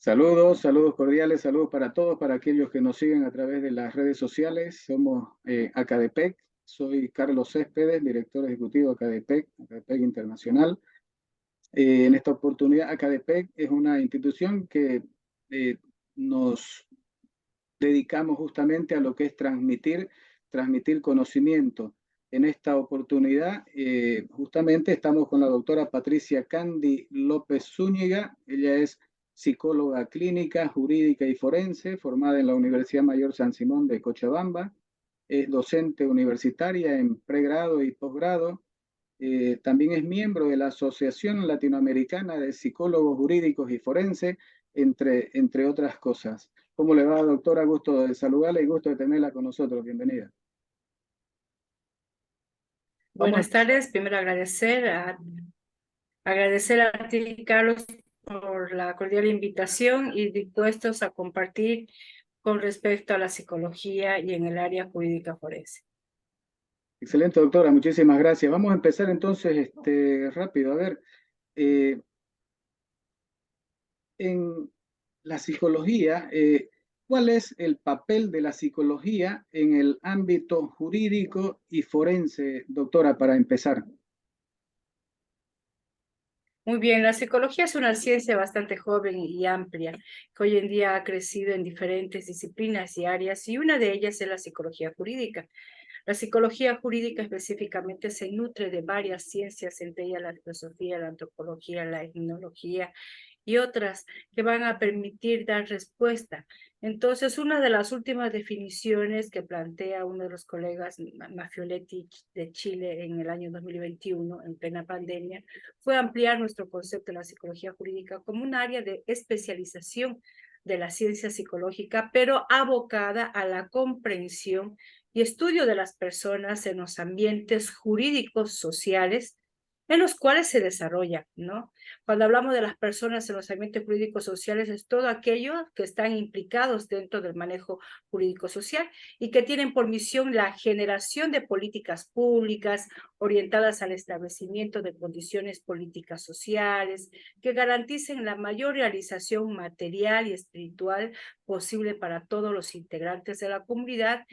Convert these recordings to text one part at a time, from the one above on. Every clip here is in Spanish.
Saludos, saludos cordiales, saludos para todos, para aquellos que nos siguen a través de las redes sociales. Somos Acadepec, soy Carlos Céspedes, director ejecutivo de Acadepec Internacional. En esta oportunidad, Acadepec es una institución que eh, nos dedicamos justamente a lo que es transmitir conocimiento. En esta oportunidad, justamente estamos con la doctora Patricia Candy López Zúñiga. Ella es psicóloga clínica, jurídica y forense, formada en la Universidad Mayor San Simón de Cochabamba. Es docente universitaria en pregrado y posgrado. También es miembro de la Asociación Latinoamericana de Psicólogos Jurídicos y Forenses, entre otras cosas. ¿Cómo le va, doctora? Gusto de saludarla y gusto de tenerla con nosotros. Bienvenida. Vamos a Buenas empezar. tardes. Primero agradecer a ti, Carlos, por la cordial invitación y dispuestos a compartir con respecto a la psicología y en el área jurídica forense. Excelente, doctora. Muchísimas gracias. Vamos a empezar entonces rápido. A ver, eh, en la psicología, ¿cuál es el papel de la psicología en el ámbito jurídico y forense, doctora, para empezar? Muy bien, la psicología es una ciencia bastante joven y amplia, que hoy en día ha crecido en diferentes disciplinas y áreas, y una de ellas es la psicología jurídica. La psicología jurídica específicamente se nutre de varias ciencias, entre ellas la filosofía, la antropología, la etnología y otras que van a permitir dar respuesta. Entonces, una de las últimas definiciones que plantea uno de los colegas, Maffioletti de Chile, en el año 2021, en plena pandemia, fue ampliar nuestro concepto de la psicología jurídica como un área de especialización de la ciencia psicológica, pero abocada a la comprensión y estudio de las personas en los ambientes jurídicos sociales en los cuales se desarrolla, ¿no? Cuando hablamos de las personas en los ambientes jurídicos sociales, es todo aquello que están implicados dentro del manejo jurídico social y que tienen por misión la generación de políticas públicas orientadas al establecimiento de condiciones políticas sociales que garanticen la mayor realización material y espiritual posible para todos los integrantes de la comunidad,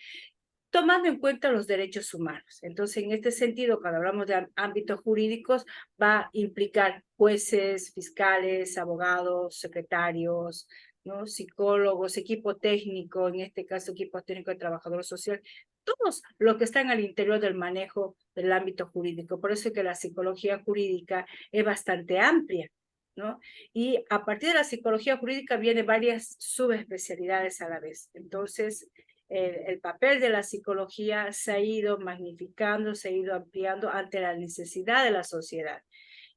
tomando en cuenta los derechos humanos. Entonces, en este sentido, cuando hablamos de ámbitos jurídicos, va a implicar jueces, fiscales, abogados, secretarios, ¿no? Psicólogos, equipo técnico, en este caso equipo técnico de trabajador social, todos los que están al interior del manejo del ámbito jurídico. Por eso es que la psicología jurídica es bastante amplia, ¿no? Y a partir de la psicología jurídica vienen varias subespecialidades a la vez. Entonces, el papel de la psicología se ha ido magnificando, se ha ido ampliando ante la necesidad de la sociedad.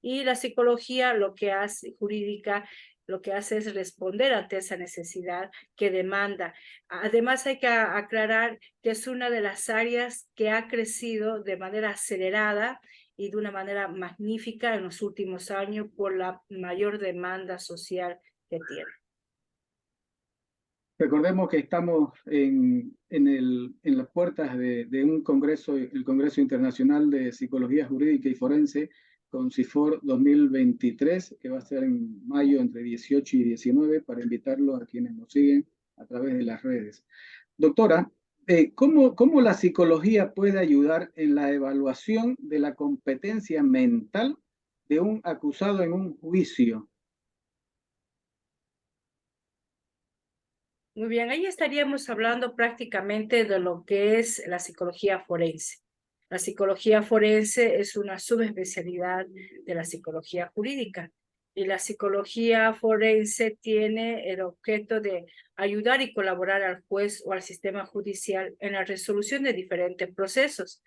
Y la psicología lo que hace, jurídica, lo que hace es responder ante esa necesidad que demanda. Además, hay que aclarar que es una de las áreas que ha crecido de manera acelerada y de una manera magnífica en los últimos años por la mayor demanda social que tiene. Recordemos que estamos en las puertas de un congreso, el Congreso Internacional de Psicología Jurídica y Forense, con CIFOR 2023, que va a ser en mayo entre 18 y 19, para invitarlos a quienes nos siguen a través de las redes. Doctora, ¿cómo la psicología puede ayudar en la evaluación de la competencia mental de un acusado en un juicio? Muy bien, ahí estaríamos hablando prácticamente de lo que es la psicología forense. La psicología forense es una subespecialidad de la psicología jurídica y la psicología forense tiene el objeto de ayudar y colaborar al juez o al sistema judicial en la resolución de diferentes procesos.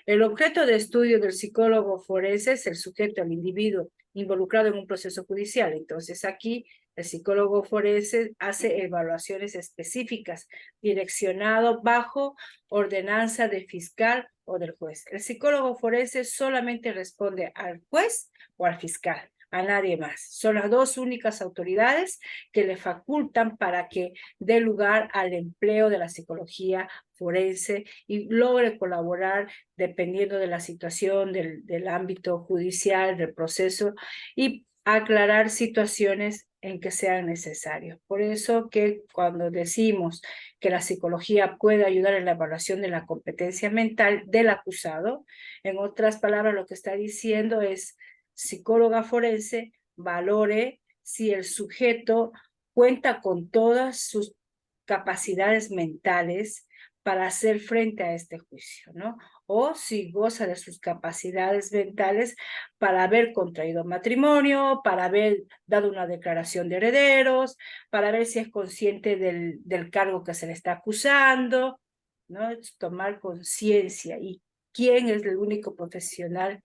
El objeto de estudio del psicólogo forense es el sujeto, el individuo involucrado en un proceso judicial. Entonces aquí el psicólogo forense hace evaluaciones específicas, direccionado bajo ordenanza de fiscal o del juez. El psicólogo forense solamente responde al juez o al fiscal, a nadie más. Son las dos únicas autoridades que le facultan para que dé lugar al empleo de la psicología forense y logre colaborar dependiendo de la situación, del ámbito judicial, del proceso, y aclarar situaciones en que sean necesarios. Por eso que cuando decimos que la psicología puede ayudar en la evaluación de la competencia mental del acusado, en otras palabras, lo que está diciendo es, psicóloga forense, valore si el sujeto cuenta con todas sus capacidades mentales para hacer frente a este juicio, ¿no? O si goza de sus capacidades mentales para haber contraído matrimonio, para haber dado una declaración de herederos, para ver si es consciente del cargo que se le está acusando, ¿no? Es tomar conciencia y quién es el único profesional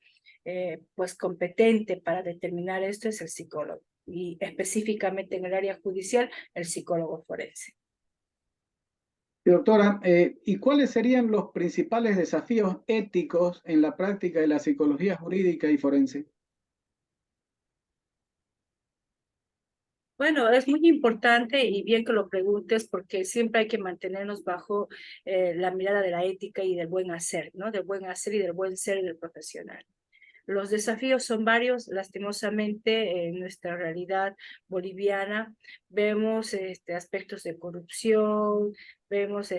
pues competente para determinar esto es el psicólogo y específicamente en el área judicial el psicólogo forense. Doctora, ¿y cuáles serían los principales desafíos éticos en la práctica de la psicología jurídica y forense? Bueno, es muy importante y bien que lo preguntes porque siempre hay que mantenernos bajo la mirada de la ética y del buen hacer, ¿no? Del buen hacer y del buen ser del profesional. Los desafíos son varios, lastimosamente en nuestra realidad boliviana vemos aspectos de corrupción, vemos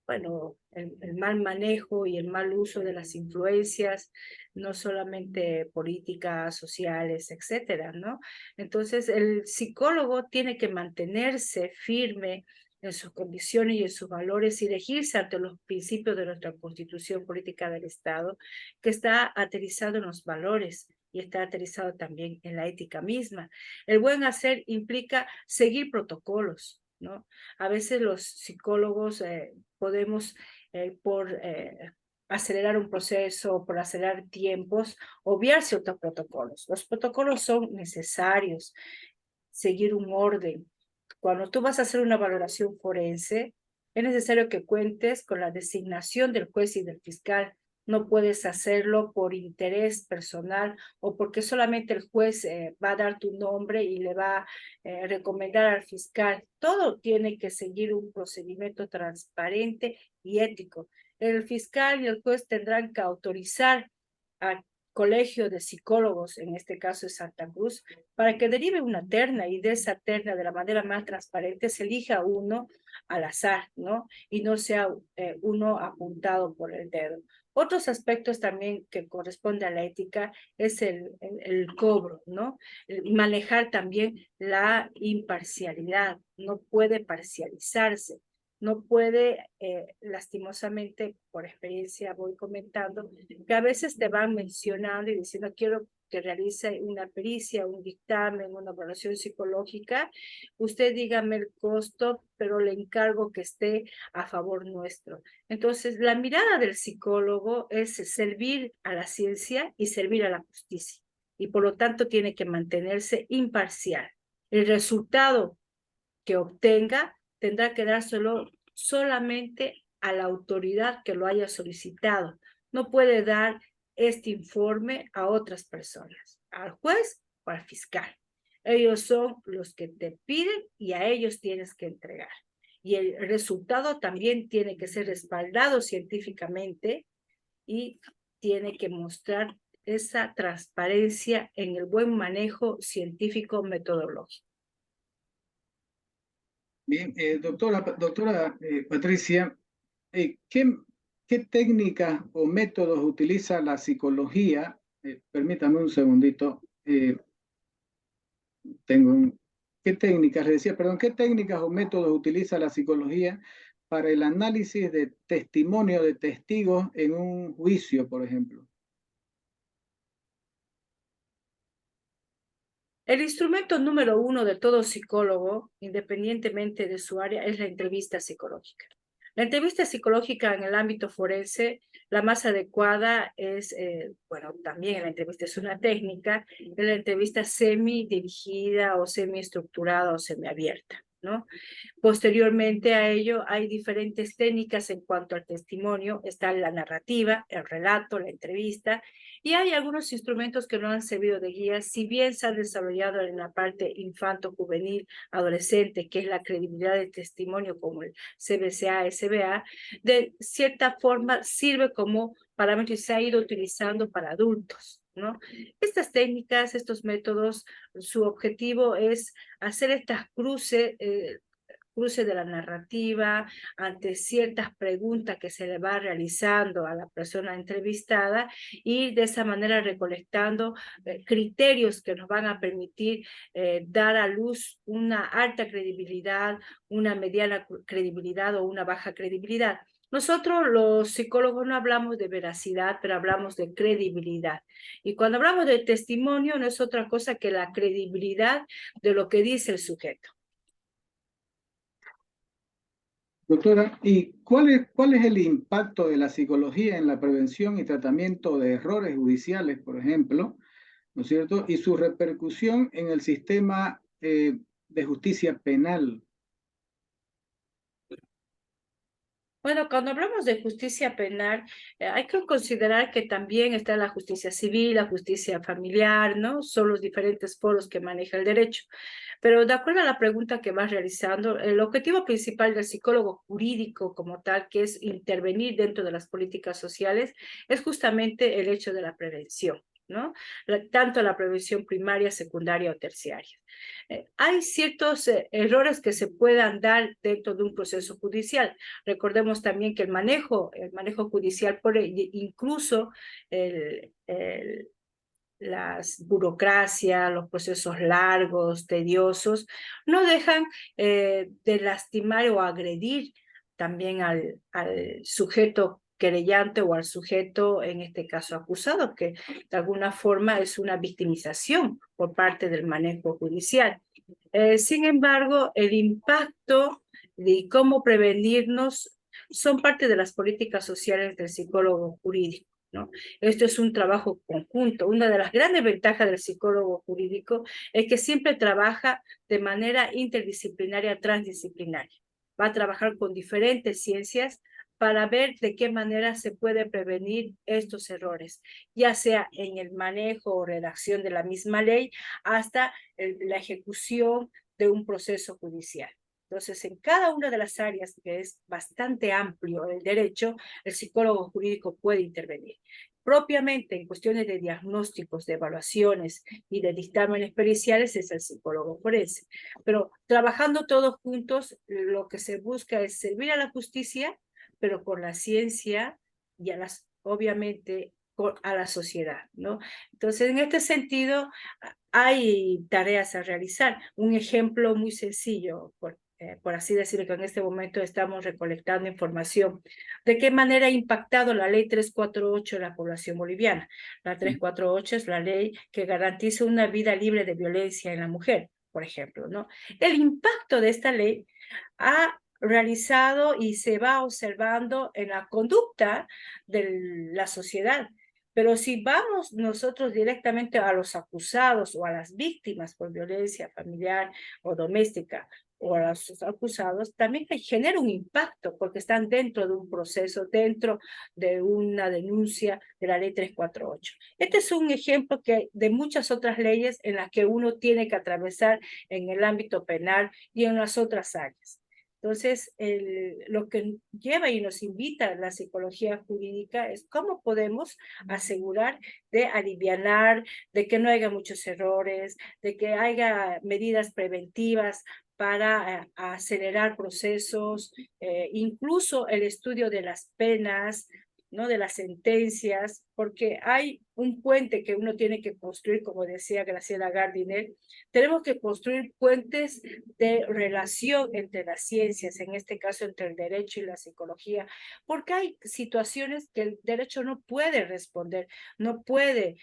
bueno, el mal manejo y el mal uso de las influencias, no solamente políticas, sociales, etcétera, ¿no? Entonces, el psicólogo tiene que mantenerse firme en sus condiciones y en sus valores y regirse ante los principios de nuestra Constitución Política del Estado, que está aterrizado en los valores y está aterrizado también en la ética misma. El buen hacer implica seguir protocolos, ¿no? A veces los psicólogos podemos, por acelerar un proceso, por acelerar tiempos, obviar ciertos protocolos. Los protocolos son necesarios, seguir un orden. Cuando tú vas a hacer una valoración forense, es necesario que cuentes con la designación del juez y del fiscal. No puedes hacerlo por interés personal o porque solamente el juez va a dar tu nombre y le va a recomendar al fiscal. Todo tiene que seguir un procedimiento transparente y ético. El fiscal y el juez tendrán que autorizar al colegio de psicólogos, en este caso es Santa Cruz, para que derive una terna y de esa terna de la manera más transparente se elija uno al azar, ¿no? Y no sea uno apuntado por el dedo. Otros aspectos también que corresponde a la ética es el cobro, ¿no? Manejar también la imparcialidad, no puede parcializarse, no puede, lastimosamente, por experiencia voy comentando, que a veces te van mencionando y diciendo, quiero que realice una pericia, un dictamen, una evaluación psicológica, usted dígame el costo, pero le encargo que esté a favor nuestro. Entonces, la mirada del psicólogo es servir a la ciencia y servir a la justicia, y por lo tanto tiene que mantenerse imparcial. El resultado que obtenga tendrá que dárselo solamente a la autoridad que lo haya solicitado. No puede dar este informe a otras personas, al juez o al fiscal. Ellos son los que te piden y a ellos tienes que entregar. Y el resultado también tiene que ser respaldado científicamente y tiene que mostrar esa transparencia en el buen manejo científico metodológico. Bien, doctora Patricia, ¿qué técnicas o métodos utiliza la psicología? Permítame un segundito. ¿Qué técnicas, le decía, perdón, qué técnicas o métodos utiliza la psicología para el análisis de testimonio de testigos en un juicio, por ejemplo? El instrumento número uno de todo psicólogo, independientemente de su área, es la entrevista psicológica. La entrevista psicológica en el ámbito forense, la más adecuada es, bueno, también la entrevista es una técnica, es la entrevista semi-dirigida o semi-estructurada o semi-abierta, ¿no? Posteriormente a ello, hay diferentes técnicas en cuanto al testimonio. Está la narrativa, el relato, la entrevista, y hay algunos instrumentos que no han servido de guía, si bien se han desarrollado en la parte infanto-juvenil, adolescente, que es la credibilidad del testimonio, como el CBCA, SBA, de cierta forma sirve como parámetro y se ha ido utilizando para adultos, ¿no? Estas técnicas, estos métodos, su objetivo es hacer estas cruce de la narrativa ante ciertas preguntas que se le va realizando a la persona entrevistada y de esa manera recolectando criterios que nos van a permitir dar a luz una alta credibilidad, una mediana credibilidad o una baja credibilidad. Nosotros los psicólogos no hablamos de veracidad, pero hablamos de credibilidad. Y cuando hablamos de testimonio no es otra cosa que la credibilidad de lo que dice el sujeto. Doctora, ¿y cuál es el impacto de la psicología en la prevención y tratamiento de errores judiciales, por ejemplo, ¿no es cierto? Y su repercusión en el sistema de justicia penal. Bueno, cuando hablamos de justicia penal, hay que considerar que también está la justicia civil, la justicia familiar, ¿no? Son los diferentes foros que maneja el derecho. Pero de acuerdo a la pregunta que vas realizando, el objetivo principal del psicólogo jurídico como tal, que es intervenir dentro de las políticas sociales, es justamente el hecho de la prevención, ¿no? Tanto la prevención primaria, secundaria o terciaria. Hay ciertos errores que se puedan dar dentro de un proceso judicial. Recordemos también que el manejo judicial, incluso las burocracias, los procesos largos, tediosos, no dejan de lastimar o agredir también al sujeto querellante o al sujeto, en este caso acusado, que de alguna forma es una victimización por parte del manejo judicial. Sin embargo, el impacto de cómo prevenirnos son parte de las políticas sociales del psicólogo jurídico, ¿no? Esto es un trabajo conjunto. Una de las grandes ventajas del psicólogo jurídico es que siempre trabaja de manera interdisciplinaria, transdisciplinaria. Va a trabajar con diferentes ciencias para ver de qué manera se puede prevenir estos errores, ya sea en el manejo o redacción de la misma ley, hasta la ejecución de un proceso judicial. Entonces, en cada una de las áreas, que es bastante amplio el derecho, el psicólogo jurídico puede intervenir. Propiamente en cuestiones de diagnósticos, de evaluaciones y de dictámenes periciales es el psicólogo forense. Pero trabajando todos juntos, lo que se busca es servir a la justicia, pero con la ciencia y obviamente a la sociedad, ¿no? Entonces, en este sentido, hay tareas a realizar. Un ejemplo muy sencillo, por así decirlo, que en este momento estamos recolectando información. ¿De qué manera ha impactado la ley 348 en la población boliviana? La 348 es la ley que garantiza una vida libre de violencia en la mujer, por ejemplo, ¿no? El impacto de esta ley ha realizado y se va observando en la conducta de la sociedad. Pero si vamos nosotros directamente a los acusados o a las víctimas por violencia familiar o doméstica o a los acusados, también genera un impacto porque están dentro de un proceso, dentro de una denuncia de la ley 348. Este es un ejemplo de muchas otras leyes en las que uno tiene que atravesar en el ámbito penal y en las otras áreas. Entonces, lo que lleva y nos invita la psicología jurídica es cómo podemos asegurar de alivianar, de que no haya muchos errores, de que haya medidas preventivas para acelerar procesos, incluso el estudio de las penas, ¿no? De las sentencias, porque hay un puente que uno tiene que construir, como decía Graciela Gardiner, tenemos que construir puentes de relación entre las ciencias, en este caso entre el derecho y la psicología, porque hay situaciones que el derecho no puede responder, no puede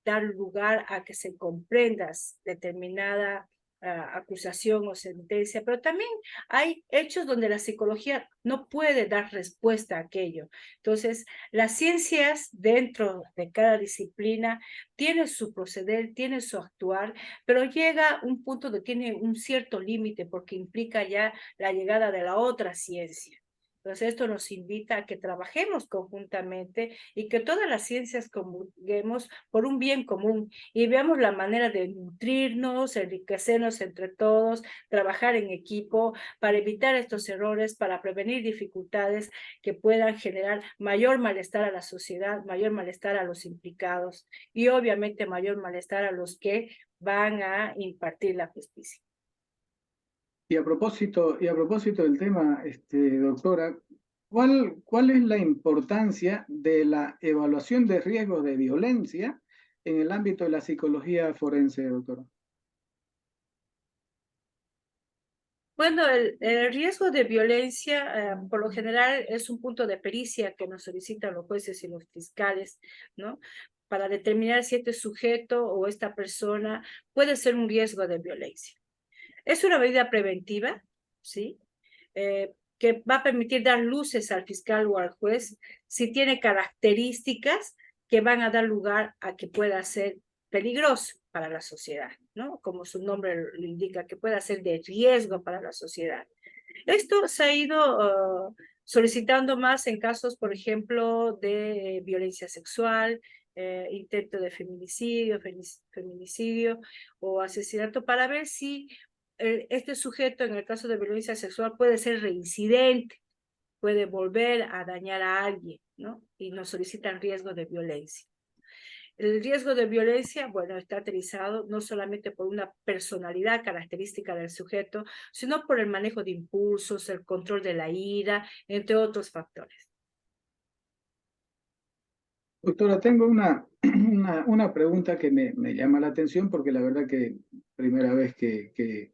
dar lugar a que se comprenda determinada acusación o sentencia, pero también hay hechos donde la psicología no puede dar respuesta a aquello. Entonces, las ciencias dentro de cada disciplina tienen su proceder, tienen su actuar, pero llega un punto donde tiene un cierto límite porque implica ya la llegada de la otra ciencia. Entonces, esto nos invita a que trabajemos conjuntamente y que todas las ciencias conjuguemos por un bien común y veamos la manera de nutrirnos, enriquecernos entre todos, trabajar en equipo para evitar estos errores, para prevenir dificultades que puedan generar mayor malestar a la sociedad, mayor malestar a los implicados y obviamente mayor malestar a los que van a impartir la justicia. Y a propósito del tema, doctora, ¿cuál es la importancia de la evaluación de riesgos de violencia en el ámbito de la psicología forense, doctora? Bueno, el riesgo de violencia, por lo general, es un punto de pericia que nos solicitan los jueces y los fiscales, ¿no? Para determinar si este sujeto o esta persona puede ser un riesgo de violencia. Es una medida preventiva, ¿sí? Que va a permitir dar luces al fiscal o al juez si tiene características que van a dar lugar a que pueda ser peligroso para la sociedad, ¿no? Como su nombre lo indica, que pueda ser de riesgo para la sociedad. Esto se ha ido solicitando más en casos, por ejemplo, de violencia sexual, intento de feminicidio o asesinato, para ver si este sujeto, en el caso de violencia sexual, puede ser reincidente, puede volver a dañar a alguien, ¿no? Y nos solicitan riesgo de violencia. El riesgo de violencia, bueno, está aterrizado no solamente por una personalidad característica del sujeto, sino por el manejo de impulsos, el control de la ira, entre otros factores. Doctora, tengo una pregunta que me llama la atención porque la verdad que primera vez que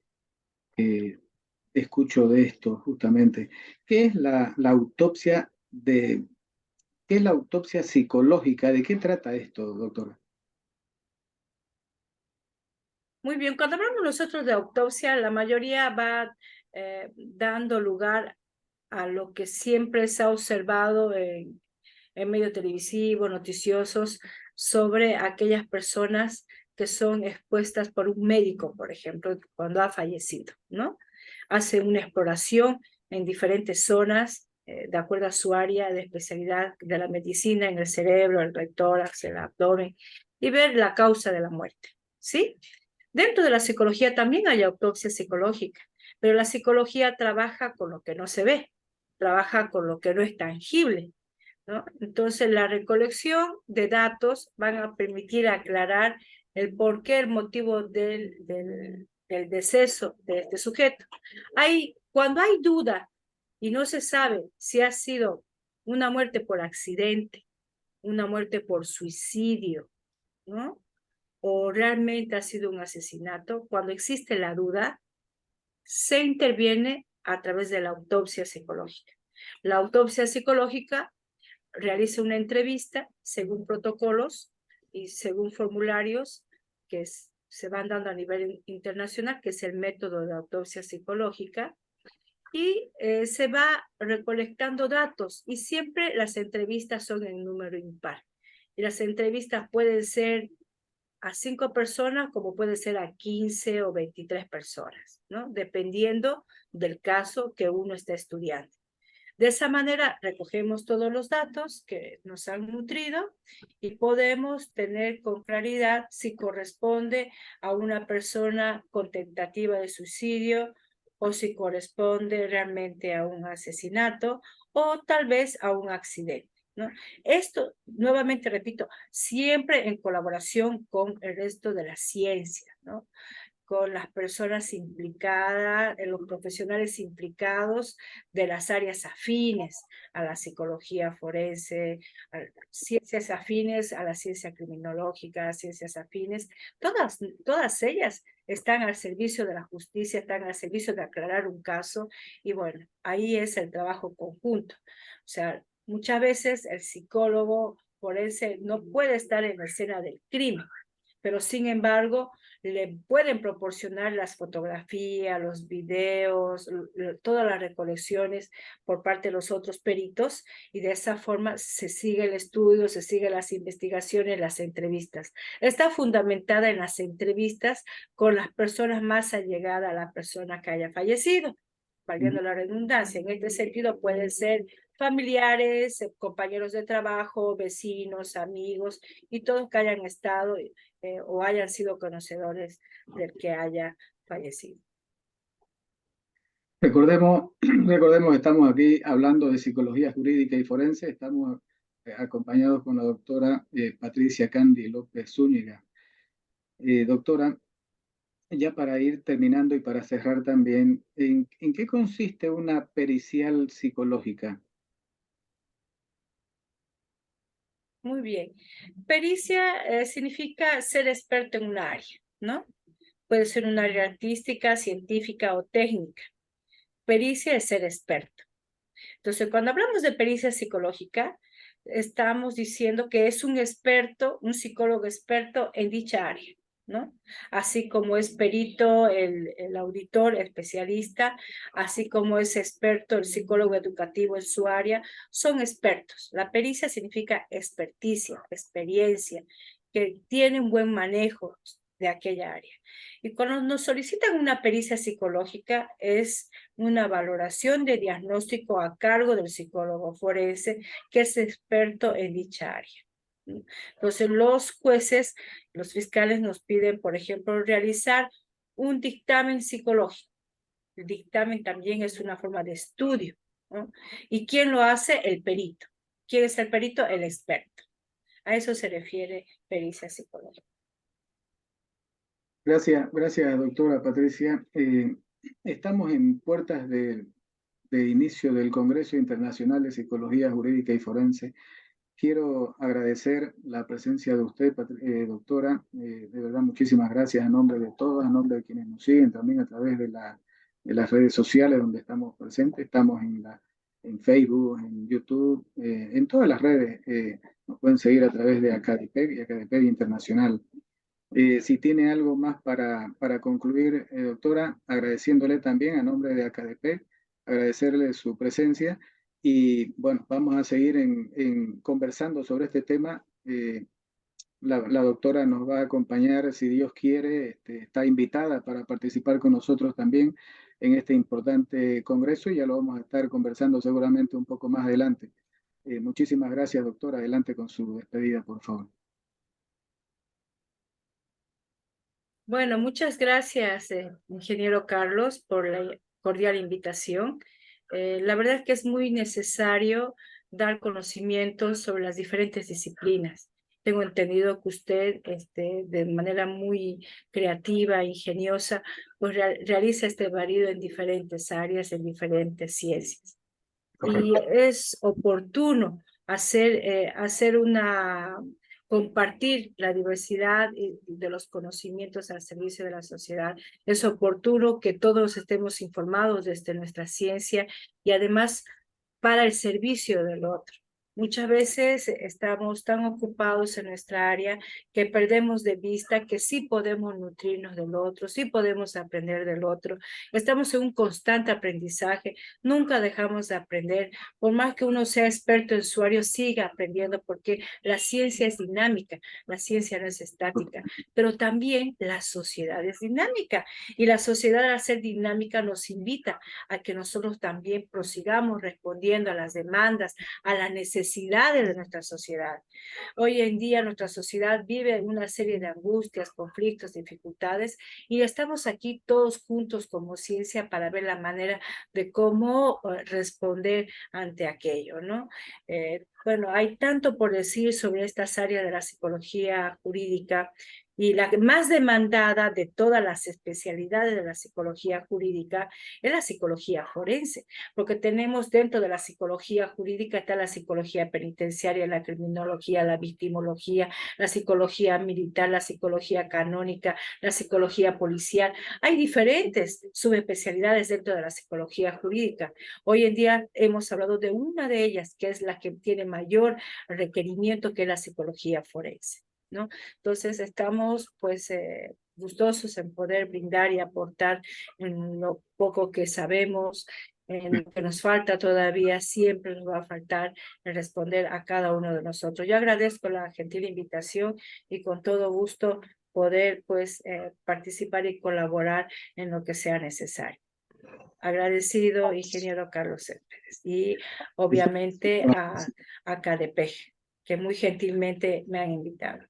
escucho de esto justamente. ¿Qué es la autopsia qué es la autopsia psicológica? ¿De qué trata esto, doctora? Muy bien, cuando hablamos nosotros de autopsia, la mayoría va dando lugar a lo que siempre se ha observado en medios televisivos, noticiosos, sobre aquellas personas que son expuestas por un médico, por ejemplo, cuando ha fallecido, ¿no? Hace una exploración en diferentes zonas, de acuerdo a su área de especialidad de la medicina, en el cerebro, el tórax, el abdomen, y ver la causa de la muerte, ¿sí? Dentro de la psicología también hay autopsia psicológica, pero la psicología trabaja con lo que no se ve, trabaja con lo que no es tangible, ¿no? Entonces, la recolección de datos van a permitir aclarar el porqué, el motivo del deceso de este sujeto. Cuando hay duda y no se sabe si ha sido una muerte por accidente, una muerte por suicidio, ¿no? O realmente ha sido un asesinato, cuando existe la duda, se interviene a través de la autopsia psicológica. La autopsia psicológica realiza una entrevista según protocolos y según formularios que se van dando a nivel internacional, que es el método de autopsia psicológica, y se va recolectando datos y siempre las entrevistas son en número impar. Y las entrevistas pueden ser a 5 personas como puede ser a 15 o 23 personas, ¿no? Dependiendo del caso que uno está estudiando. De esa manera recogemos todos los datos que nos han nutrido y podemos tener con claridad si corresponde a una persona con tentativa de suicidio o si corresponde realmente a un asesinato o tal vez a un accidente, ¿no? Esto, nuevamente repito, siempre en colaboración con el resto de la ciencia, ¿no? Con las personas implicadas, los profesionales implicados de las áreas afines a la psicología forense, a las ciencias afines a la ciencia criminológica, ciencias afines, todas ellas están al servicio de la justicia, están al servicio de aclarar un caso y bueno, ahí es el trabajo conjunto. O sea, muchas veces el psicólogo forense no puede estar en la escena del crimen, pero sin embargo le pueden proporcionar las fotografías, los videos, todas las recolecciones por parte de los otros peritos y de esa forma se sigue el estudio, se siguen las investigaciones, las entrevistas. Está fundamentada en las entrevistas con las personas más allegadas a la persona que haya fallecido. valdiendo la redundancia. En este sentido pueden ser familiares, compañeros de trabajo, vecinos, amigos, y todos que hayan estado o hayan sido conocedores del que haya fallecido. Recordemos, recordemos que estamos aquí hablando de psicología jurídica y forense. Estamos acompañados con la doctora Patricia Candy López Zúñiga. Doctora, ya para ir terminando y para cerrar también, ¿en qué consiste una pericial psicológica? Muy bien. Pericia significa ser experto en un área, ¿no? Puede ser un área artística, científica o técnica. Pericia es ser experto. Entonces, cuando hablamos de pericia psicológica, estamos diciendo que es un experto, un psicólogo experto en dicha área, ¿no? Así como es perito el auditor especialista, así como es experto el psicólogo educativo en su área, son expertos. La pericia significa experticia, experiencia, que tiene un buen manejo de aquella área. Y cuando nos solicitan una pericia psicológica es una valoración de diagnóstico a cargo del psicólogo forense que es experto en dicha área. Entonces, los jueces, los fiscales nos piden, por ejemplo, realizar un dictamen psicológico. El dictamen también es una forma de estudio, ¿no? ¿Y quién lo hace? El perito. ¿Quién es el perito? El experto. A eso se refiere pericia psicológica. Gracias, gracias, doctora Patricia. Estamos en puertas de inicio del Congreso Internacional de Psicología Jurídica y Forense. Quiero agradecer la presencia de usted, doctora. De verdad, muchísimas gracias a nombre de todos, a nombre de quienes nos siguen también a través de las redes sociales donde estamos presentes. Estamos en Facebook, en YouTube, en todas las redes. Nos pueden seguir a través de Acadepec y Acadepec Internacional. Si tiene algo más para concluir, doctora, agradeciéndole también a nombre de Acadepec, agradecerle su presencia y bueno, vamos a seguir conversando sobre este tema. La doctora nos va a acompañar, si Dios quiere, está invitada para participar con nosotros también en este importante congreso y ya lo vamos a estar conversando seguramente un poco más adelante. Muchísimas gracias, doctora. Adelante con su despedida, por favor. Bueno, muchas gracias, ingeniero Carlos, por la cordial invitación. La verdad es que es muy necesario dar conocimientos sobre las diferentes disciplinas. Tengo entendido que usted, de manera muy creativa, ingeniosa, pues realiza este variado en diferentes áreas, en diferentes ciencias. Y es oportuno hacer compartir la diversidad de los conocimientos al servicio de la sociedad. Es oportuno que todos estemos informados desde nuestra ciencia y además para el servicio del otro. Muchas veces estamos tan ocupados en nuestra área que perdemos de vista que sí podemos nutrirnos del otro, sí podemos aprender del otro. Estamos en un constante aprendizaje, nunca dejamos de aprender. Por más que uno sea experto en su área, siga aprendiendo porque la ciencia es dinámica, la ciencia no es estática, pero también la sociedad es dinámica y la sociedad al ser dinámica nos invita a que nosotros también prosigamos respondiendo a las demandas, a las necesidades de nuestra sociedad. Hoy en día nuestra sociedad vive una serie de angustias, conflictos, dificultades y estamos aquí todos juntos como ciencia para ver la manera de cómo responder ante aquello, ¿no? Bueno, hay tanto por decir sobre estas áreas de la psicología jurídica y la más demandada de todas las especialidades de la psicología jurídica es la psicología forense, porque tenemos dentro de la psicología jurídica está la psicología penitenciaria, la criminología, la victimología, la psicología militar, la psicología canónica, la psicología policial. Hay diferentes subespecialidades dentro de la psicología jurídica. Hoy en día hemos hablado de una de ellas, que es la que tiene mayor requerimiento, que es la psicología forense, ¿no? Entonces estamos pues gustosos en poder brindar y aportar en lo poco que sabemos, en lo que nos falta todavía, siempre nos va a faltar en responder a cada uno de nosotros. Yo agradezco la gentil invitación y con todo gusto poder pues participar y colaborar en lo que sea necesario. Agradecido, ingeniero Carlos Céspedes. Y obviamente a CADEPEG, que muy gentilmente me han invitado.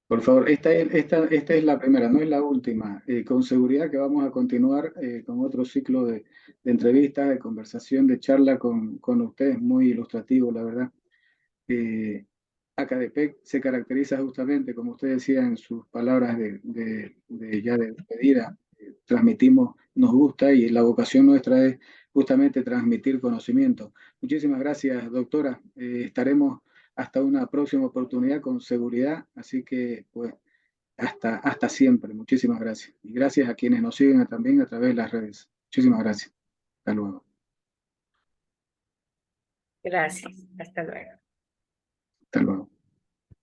Por favor, esta es la primera, no es la última. Con seguridad que vamos a continuar con otro ciclo de entrevistas, de conversación, de charla con ustedes, muy ilustrativo, la verdad. Acadepec se caracteriza justamente, como usted decía en sus palabras ya de despedida, transmitimos, nos gusta y la vocación nuestra es justamente transmitir conocimiento. Muchísimas gracias, doctora. Estaremos hasta una próxima oportunidad con seguridad, así que pues hasta siempre. Muchísimas gracias. Y gracias a quienes nos siguen también a través de las redes. Muchísimas gracias. Hasta luego. Gracias. Hasta luego. Hasta luego.